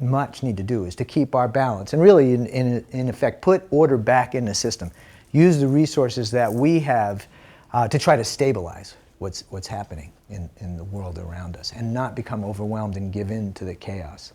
much need to do is to keep our balance and really, in effect, put order back in the system. Use the resources that we have to try to stabilize what's happening in the world around us and not become overwhelmed and give in to the chaos.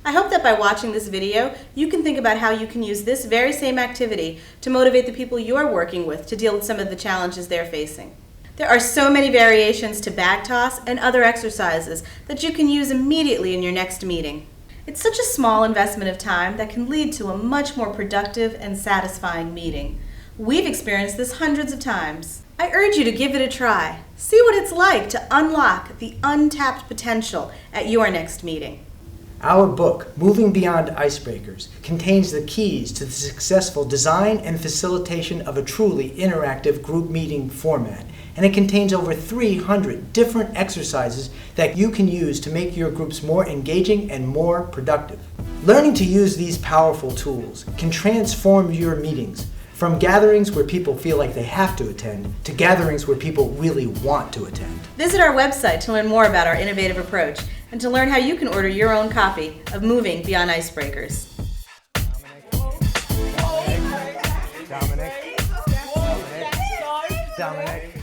I hope that by watching this video, you can think about how you can use this very same activity to motivate the people you're working with to deal with some of the challenges they're facing. There are so many variations to bag toss and other exercises that you can use immediately in your next meeting. It's such a small investment of time that can lead to a much more productive and satisfying meeting. We've experienced this hundreds of times. I urge you to give it a try. See what it's like to unlock the untapped potential at your next meeting. Our book, Moving Beyond Icebreakers, contains the keys to the successful design and facilitation of a truly interactive group meeting format, and it contains over 300 different exercises that you can use to make your groups more engaging and more productive. Learning to use these powerful tools can transform your meetings from gatherings where people feel like they have to attend to gatherings where people really want to attend. Visit our website to learn more about our innovative approach and to learn how you can order your own copy of Moving Beyond Icebreakers. Dominic.